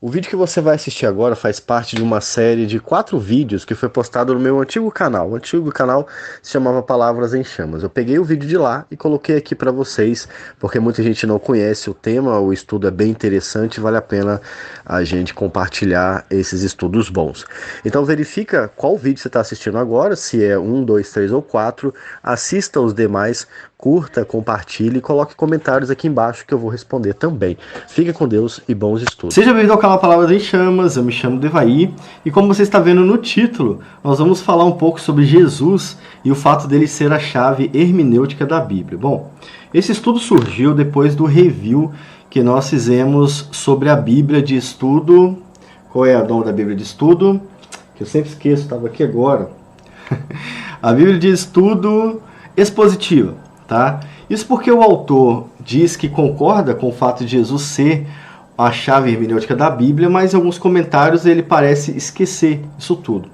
O vídeo que você vai assistir agora faz parte de uma série de 4 vídeos que foi postado no meu antigo canal. O antigo canal se chamava Palavras em Chamas. Eu peguei o vídeo de lá e coloquei aqui para vocês, porque muita gente não conhece o tema, o estudo é bem interessante e vale a pena a gente compartilhar esses estudos bons. Então verifica qual vídeo você está assistindo agora, se é 1, 2, 3 ou 4, assista os demais, curta, compartilhe e coloque comentários aqui embaixo que eu vou responder também. Fique com Deus e bons estudos. Seja bem-vindo ao canal Palavras em Chamas, eu me chamo Devaí e como você está vendo no título, nós vamos falar um pouco sobre Jesus e o fato dele ser a chave hermenêutica da Bíblia. Bom, esse estudo surgiu depois do review que nós fizemos sobre a Bíblia de estudo. Qual é o nome da Bíblia de estudo? Que eu sempre esqueço, estava aqui agora. A Bíblia de estudo expositiva, tá? Isso porque o autor diz que concorda com o fato de Jesus ser a chave hermenêutica da Bíblia, mas em alguns comentários ele parece esquecer isso tudo.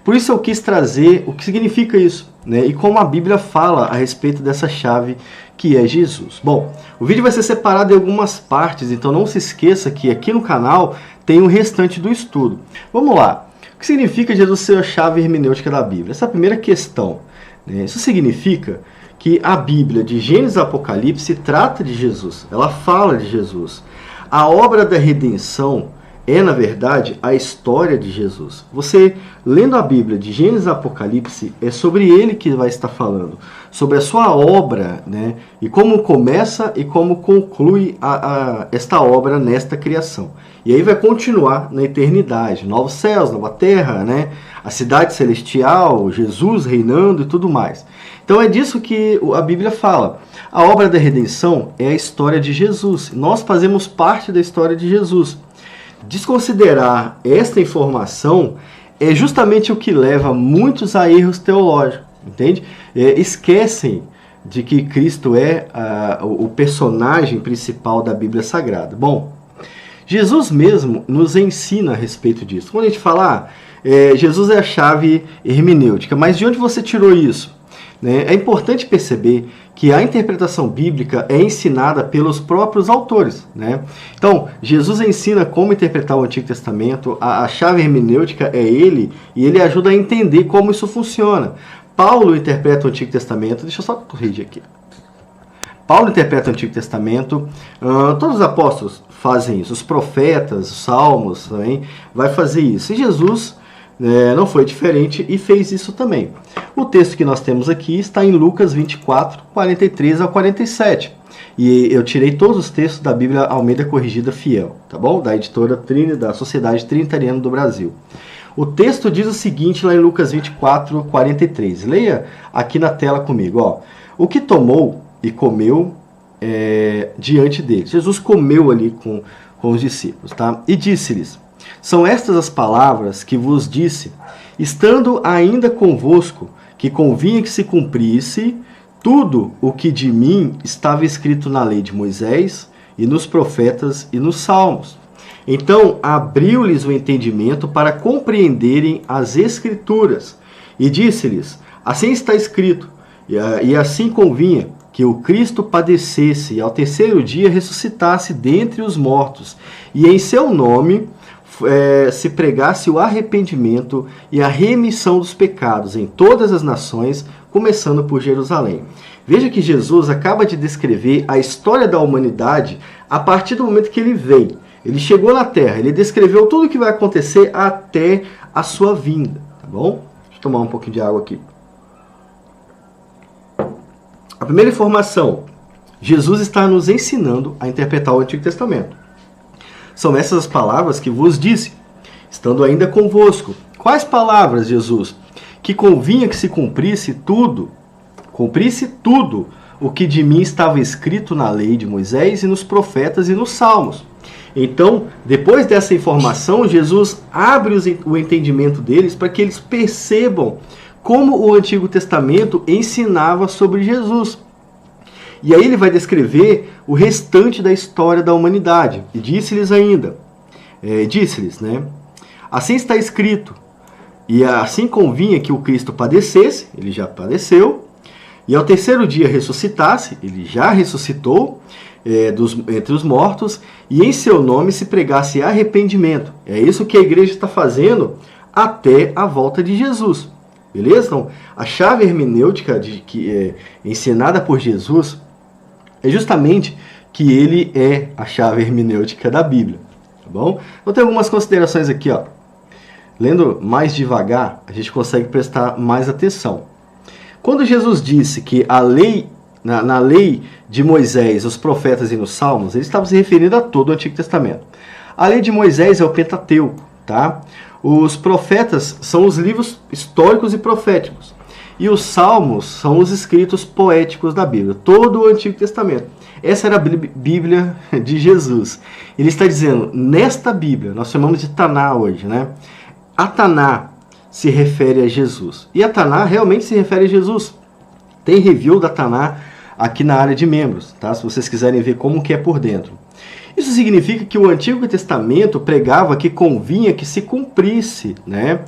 Por isso eu quis trazer o que significa isso, né? E como a Bíblia fala a respeito dessa chave que é Jesus. Bom, o vídeo vai ser separado em algumas partes, então não se esqueça que aqui no canal tem o restante do estudo. Vamos lá. O que significa Jesus ser a chave hermenêutica da Bíblia? Essa é a primeira questão, né? Isso significa que a Bíblia, de Gênesis a Apocalipse, trata de Jesus. Ela fala de Jesus. A obra da redenção é, na verdade, a história de Jesus. Você, lendo a Bíblia de Gênesis a Apocalipse, é sobre ele que vai estar falando. Sobre a sua obra, né? E como começa e como conclui esta obra nesta criação. E aí vai continuar na eternidade. Novos céus, nova terra, né? A cidade celestial, Jesus reinando e tudo mais. Então é disso que a Bíblia fala. A obra da redenção é a história de Jesus. Nós fazemos parte da história de Jesus. Desconsiderar esta informação é justamente o que leva muitos a erros teológicos, entende? Esquecem de que Cristo é o personagem principal da Bíblia Sagrada. Bom, Jesus mesmo nos ensina a respeito disso. Quando a gente fala, Jesus é a chave hermenêutica, mas de onde você tirou isso? É importante perceber que a interpretação bíblica é ensinada pelos próprios autores, né? Então, Jesus ensina como interpretar o Antigo Testamento, a chave hermenêutica é ele, e ele ajuda a entender como isso funciona. Paulo interpreta o Antigo Testamento, deixa eu só corrigir aqui. Paulo interpreta o Antigo Testamento, todos os apóstolos fazem isso, os profetas, os salmos também, vai fazer isso. E Jesus não foi diferente e fez isso também. O texto que nós temos aqui está em Lucas 24, 43 ao 47. E eu tirei todos os textos da Bíblia Almeida Corrigida Fiel, tá bom? Da editora da Sociedade Trinitariana do Brasil. O texto diz o seguinte lá em Lucas 24, 43. Leia aqui na tela comigo, ó. O que tomou e comeu diante deles. Jesus comeu ali com os discípulos, tá? E disse-lhes: são estas as palavras que vos disse, estando ainda convosco, que convinha que se cumprisse tudo o que de mim estava escrito na lei de Moisés, e nos profetas e nos salmos. Então abriu-lhes o entendimento para compreenderem as Escrituras, e disse-lhes: assim está escrito, e assim convinha que o Cristo padecesse e ao terceiro dia ressuscitasse dentre os mortos, e em seu nome se pregasse o arrependimento e a remissão dos pecados em todas as nações, começando por Jerusalém. Veja que Jesus acaba de descrever a história da humanidade a partir do momento que ele veio. Ele chegou na Terra, ele descreveu tudo o que vai acontecer até a sua vinda, tá bom? Deixa eu tomar um pouquinho de água aqui. A primeira informação, Jesus está nos ensinando a interpretar o Antigo Testamento. São essas as palavras que vos disse, estando ainda convosco. Quais palavras, Jesus? Que convinha que se cumprisse tudo o que de mim estava escrito na lei de Moisés e nos profetas e nos salmos. Então, depois dessa informação, Jesus abre o entendimento deles para que eles percebam como o Antigo Testamento ensinava sobre Jesus. E aí ele vai descrever o restante da história da humanidade. E disse-lhes ainda, né? Assim está escrito, e assim convinha que o Cristo padecesse, ele já padeceu, e ao terceiro dia ressuscitasse, ele já ressuscitou, entre os mortos, e em seu nome se pregasse arrependimento. É isso que a igreja está fazendo até a volta de Jesus. Beleza? Então, a chave hermenêutica ensinada por Jesus é justamente que ele é a chave hermenêutica da Bíblia. Tá bom? Então, tem algumas considerações aqui, ó. Lendo mais devagar, a gente consegue prestar mais atenção. Quando Jesus disse que a lei, na lei de Moisés, os profetas e nos Salmos, ele estava se referindo a todo o Antigo Testamento. A lei de Moisés é o Pentateuco, tá? Os profetas são os livros históricos e proféticos. E os Salmos são os escritos poéticos da Bíblia, todo o Antigo Testamento. Essa era a Bíblia de Jesus. Ele está dizendo, nesta Bíblia, nós chamamos de Taná hoje, né? A Taná se refere a Jesus. E a Taná realmente se refere a Jesus. Tem review da Taná aqui na área de membros, tá? Se vocês quiserem ver como que é por dentro. Isso significa que o Antigo Testamento pregava que convinha que se cumprisse, né?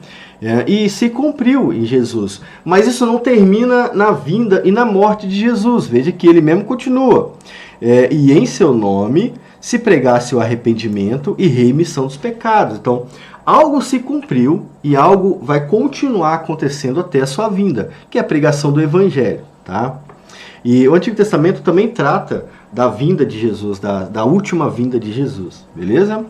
E se cumpriu em Jesus. Mas isso não termina na vinda e na morte de Jesus. Veja que ele mesmo continua. E em seu nome se pregasse o arrependimento e remissão dos pecados. Então, algo se cumpriu e algo vai continuar acontecendo até a sua vinda, que é a pregação do Evangelho, tá? E o Antigo Testamento também trata da vinda de Jesus, da última vinda de Jesus, beleza?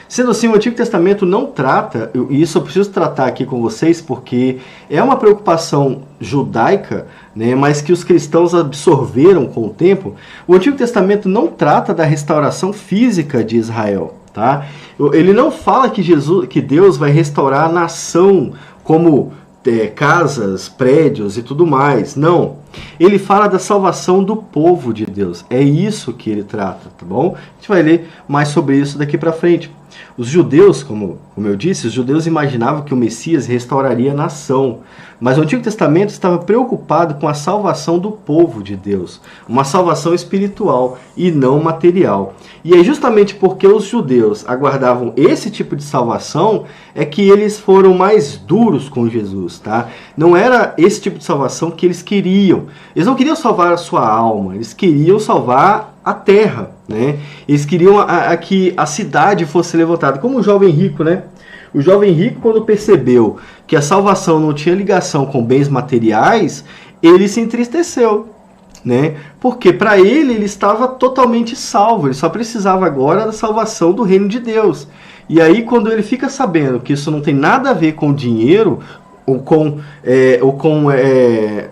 Sendo assim, o Antigo Testamento não trata, e isso eu preciso tratar aqui com vocês, porque é uma preocupação judaica, né, mas que os cristãos absorveram com o tempo. O Antigo Testamento não trata da restauração física de Israel, tá? Ele não fala que Deus vai restaurar a nação como casas, prédios e tudo mais. Não. Ele fala da salvação do povo de Deus. É isso que ele trata, tá bom? A gente vai ler mais sobre isso daqui para frente. Os judeus, como eu disse, os judeus imaginavam que o Messias restauraria a nação. Mas o Antigo Testamento estava preocupado com a salvação do povo de Deus. Uma salvação espiritual e não material. E é justamente porque os judeus aguardavam esse tipo de salvação é que eles foram mais duros com Jesus, tá? Não era esse tipo de salvação que eles queriam. Eles não queriam salvar a sua alma, eles queriam salvar a terra, né? Eles queriam que a cidade fosse levantada, como o jovem rico, né? O jovem rico, quando percebeu que a salvação não tinha ligação com bens materiais, ele se entristeceu, né? Porque para ele estava totalmente salvo, ele só precisava agora da salvação do reino de Deus. E aí, quando ele fica sabendo que isso não tem nada a ver com dinheiro, ou com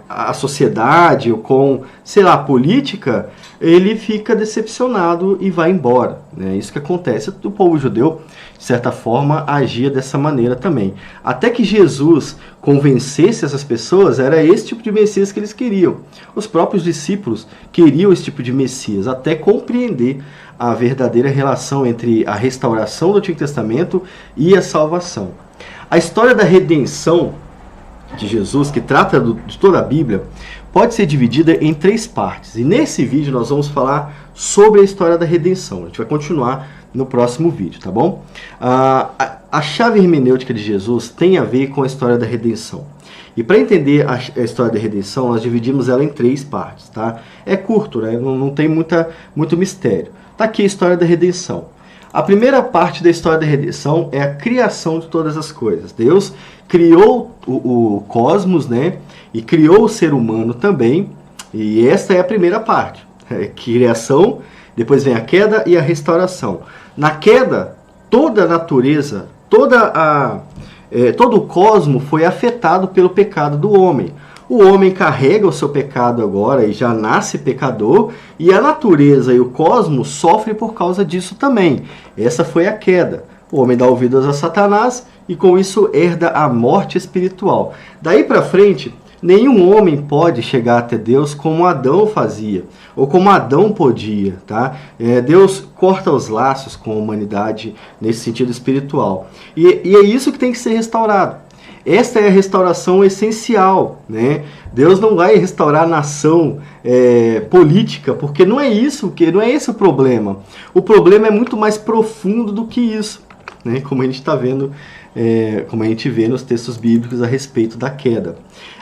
a sociedade, ou com, sei lá, a política, ele fica decepcionado e vai embora, né? Isso que acontece. O povo judeu, de certa forma, agia dessa maneira também. Até que Jesus convencesse essas pessoas, era esse tipo de Messias que eles queriam. Os próprios discípulos queriam esse tipo de Messias, até compreender a verdadeira relação entre a restauração do Antigo Testamento e a salvação. A história da redenção de Jesus, que trata de toda a Bíblia, pode ser dividida em 3 partes. E nesse vídeo nós vamos falar sobre a história da redenção. A gente vai continuar no próximo vídeo, tá bom? A chave hermenêutica de Jesus tem a ver com a história da redenção. E para entender a história da redenção, nós dividimos ela em 3 partes, tá? É curto, né? Não tem muito mistério. Tá aqui a história da redenção. A primeira parte da história da redenção é a criação de todas as coisas. Deus criou o cosmos, né? E criou o ser humano também. E esta é a primeira parte. Criação, depois vem a queda e a restauração. Na queda, toda a natureza, todo o cosmos foi afetado pelo pecado do homem. O homem carrega o seu pecado agora e já nasce pecador, e a natureza e o cosmos sofrem por causa disso também. Essa foi a queda. O homem dá ouvidos a Satanás e com isso herda a morte espiritual. Daí para frente, nenhum homem pode chegar até Deus como Adão fazia, ou como Adão podia, tá? Deus corta os laços com a humanidade nesse sentido espiritual. E é isso que tem que ser restaurado. Esta é a restauração essencial, né? Deus não vai restaurar a nação política, porque não é esse o problema. O problema é muito mais profundo do que isso. né, como a gente está vendo, como a gente vê nos textos bíblicos a respeito da queda.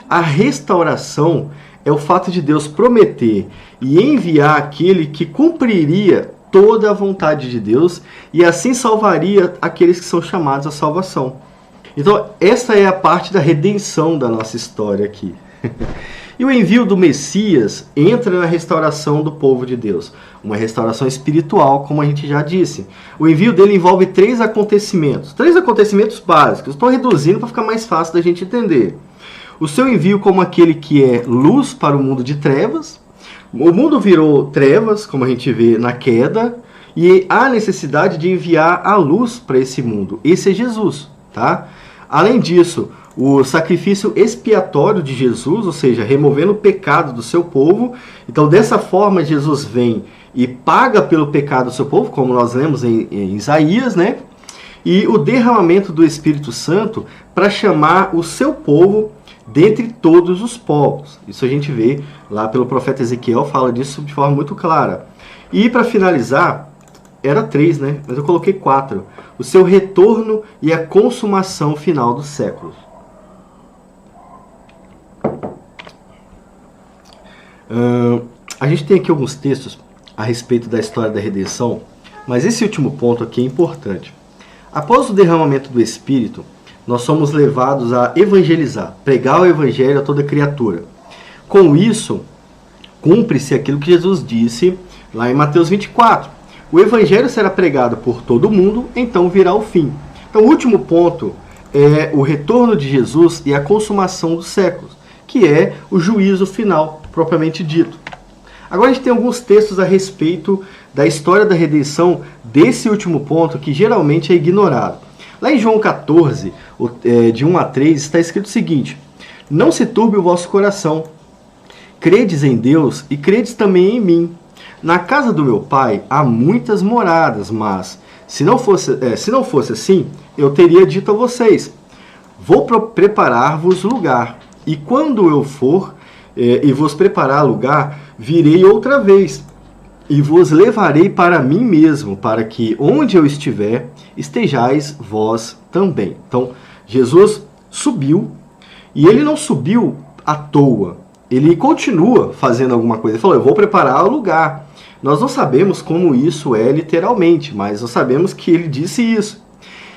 A restauração é o fato de Deus prometer e enviar aquele que cumpriria toda a vontade de Deus e assim salvaria aqueles que são chamados à salvação. Então, essa é a parte da redenção da nossa história aqui. E o envio do Messias entra na restauração do povo de Deus. Uma restauração espiritual, como a gente já disse. O envio dele envolve três acontecimentos básicos. Estou reduzindo para ficar mais fácil da gente entender. O seu envio como aquele que é luz para o mundo de trevas. O mundo virou trevas, como a gente vê na queda, e há necessidade de enviar a luz para esse mundo. Esse é Jesus, tá? Além disso, o sacrifício expiatório de Jesus, ou seja, removendo o pecado do seu povo. Então, dessa forma, Jesus vem e paga pelo pecado do seu povo, como nós lemos em Isaías, né? E o derramamento do Espírito Santo para chamar o seu povo dentre todos os povos. Isso a gente vê lá pelo profeta Ezequiel, fala disso de forma muito clara. E para finalizar, era 3, né? Mas eu coloquei 4. O seu retorno e a consumação final dos séculos. A gente tem aqui alguns textos a respeito da história da redenção, mas esse último ponto aqui é importante. Após o derramamento do Espírito, nós somos levados a evangelizar, pregar o evangelho a toda criatura. Com isso, cumpre-se aquilo que Jesus disse lá em Mateus 24. O evangelho será pregado por todo mundo, então virá o fim. Então, o último ponto é o retorno de Jesus e a consumação dos séculos, que é o juízo final, propriamente dito. Agora a gente tem alguns textos a respeito da história da redenção desse último ponto, que geralmente é ignorado. Lá em João 14, de 1 a 3, está escrito o seguinte: não se turbe o vosso coração, credes em Deus e credes também em mim. Na casa do meu pai há muitas moradas, mas se não fosse assim, eu teria dito a vocês, vou preparar-vos lugar, e quando eu for e vos preparar lugar, virei outra vez, e vos levarei para mim mesmo, para que onde eu estiver, estejais vós também. Então, Jesus subiu, e ele não subiu à toa. Ele continua fazendo alguma coisa. Ele falou, eu vou preparar o lugar. Nós não sabemos como isso é literalmente, mas nós sabemos que ele disse isso.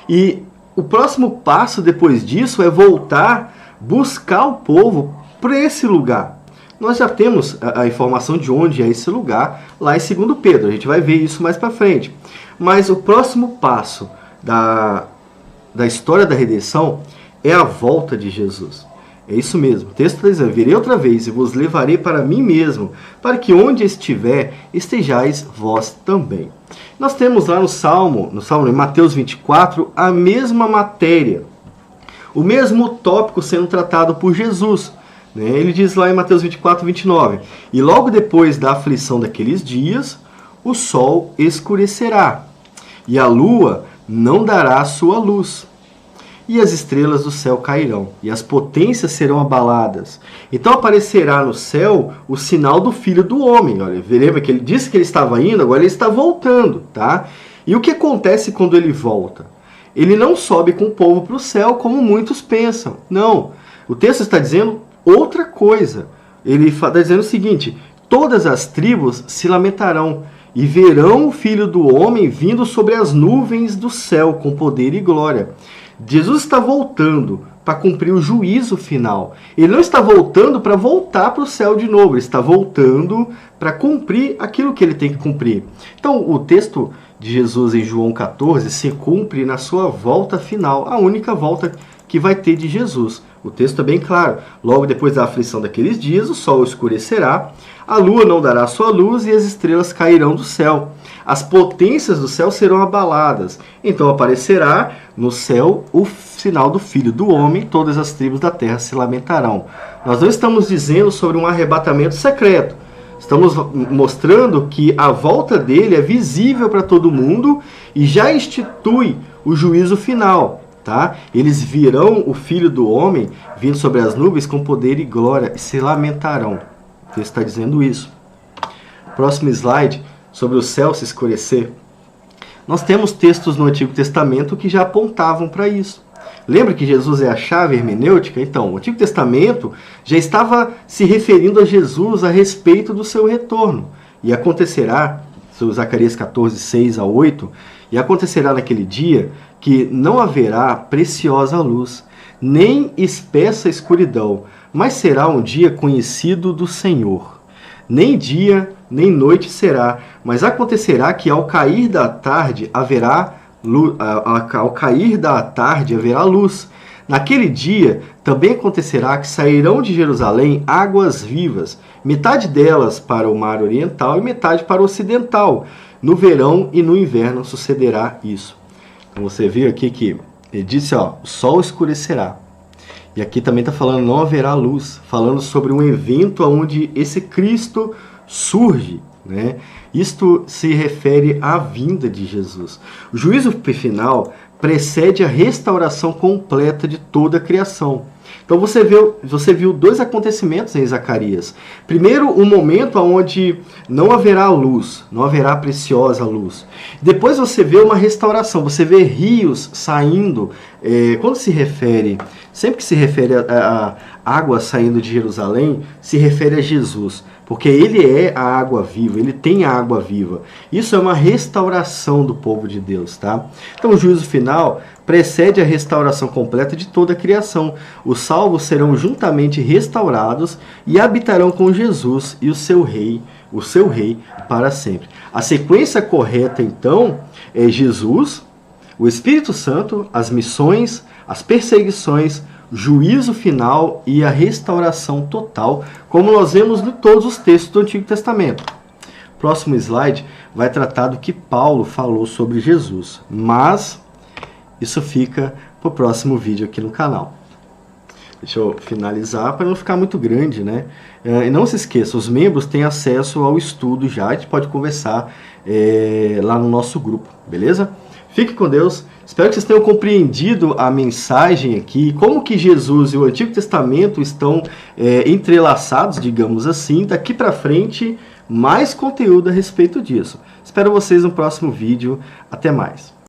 E o próximo passo depois disso é voltar, buscar o povo para esse lugar. Nós já temos a informação de onde é esse lugar, lá em 2 Pedro. A gente vai ver isso mais para frente. Mas o próximo passo da história da redenção é a volta de Jesus. É isso mesmo. O texto está dizendo, virei outra vez e vos levarei para mim mesmo, para que onde estiver, estejais vós também. Nós temos lá no Salmo, em Mateus 24, a mesma matéria, o mesmo tópico sendo tratado por Jesus. Ele diz lá em Mateus 24, 29, e logo depois da aflição daqueles dias, o sol escurecerá, e a lua não dará a sua luz, e as estrelas do céu cairão, e as potências serão abaladas. Então aparecerá no céu o sinal do Filho do Homem. Olha, lembra que ele disse que ele estava indo, agora ele está voltando, tá? E o que acontece quando ele volta? Ele não sobe com o povo para o céu, como muitos pensam. Não, o texto está dizendo outra coisa. Ele está dizendo o seguinte, todas as tribos se lamentarão, e verão o Filho do Homem vindo sobre as nuvens do céu, com poder e glória. Jesus está voltando para cumprir o juízo final. Ele não está voltando para voltar para o céu de novo. Ele está voltando para cumprir aquilo que ele tem que cumprir. Então, o texto de Jesus em João 14 se cumpre na sua volta final. A única volta que vai ter de Jesus. O texto é bem claro. Logo depois da aflição daqueles dias, o sol escurecerá, a lua não dará sua luz e as estrelas cairão do céu. As potências do céu serão abaladas. Então aparecerá no céu o sinal do Filho do Homem, todas as tribos da terra se lamentarão. Nós não estamos dizendo sobre um arrebatamento secreto. Estamos mostrando que a volta dele é visível para todo mundo e já institui o juízo final. Tá? Eles virão o Filho do Homem vindo sobre as nuvens com poder e glória e se lamentarão. O texto está dizendo isso. Próximo slide, sobre o céu se escurecer. Nós temos textos no Antigo Testamento que já apontavam para isso. Lembra que Jesus é a chave hermenêutica? Então, o Antigo Testamento já estava se referindo a Jesus a respeito do seu retorno. E acontecerá, Zacarias 14, 6 a 8, e acontecerá naquele dia que não haverá preciosa luz, nem espessa escuridão, mas será um dia conhecido do Senhor. Nem dia, nem noite será, mas acontecerá que ao cair da tarde haverá luz. Naquele dia também acontecerá que sairão de Jerusalém águas vivas, metade delas para o mar oriental e metade para o ocidental. No verão e no inverno sucederá isso. Então você viu aqui que ele disse, ó, o sol escurecerá. E aqui também está falando, não haverá luz, falando sobre um evento onde esse Cristo surge, né? Isto se refere à vinda de Jesus. O juízo final precede a restauração completa de toda a criação. Então você viu dois acontecimentos em Zacarias. Primeiro, um momento onde não haverá luz, não haverá preciosa luz. Depois você vê uma restauração, você vê rios saindo. Quando se refere, sempre que se refere a água saindo de Jerusalém, se refere a Jesus. Porque ele é a água viva, ele tem a água viva. Isso é uma restauração do povo de Deus, tá? Então o juízo final precede a restauração completa de toda a criação. Os salvos serão juntamente restaurados e habitarão com Jesus e o seu rei para sempre. A sequência correta, então, é Jesus, o Espírito Santo, as missões, as perseguições, juízo final e a restauração total, como nós vemos em todos os textos do Antigo Testamento. Próximo slide vai tratar do que Paulo falou sobre Jesus, mas isso fica para o próximo vídeo aqui no canal. Deixa eu finalizar para não ficar muito grande, né? E não se esqueça, os membros têm acesso ao estudo já, a gente pode conversar lá no nosso grupo, beleza? Fique com Deus. Espero que vocês tenham compreendido a mensagem aqui, como que Jesus e o Antigo Testamento estão entrelaçados, digamos assim. Daqui para frente, mais conteúdo a respeito disso. Espero vocês no próximo vídeo. Até mais.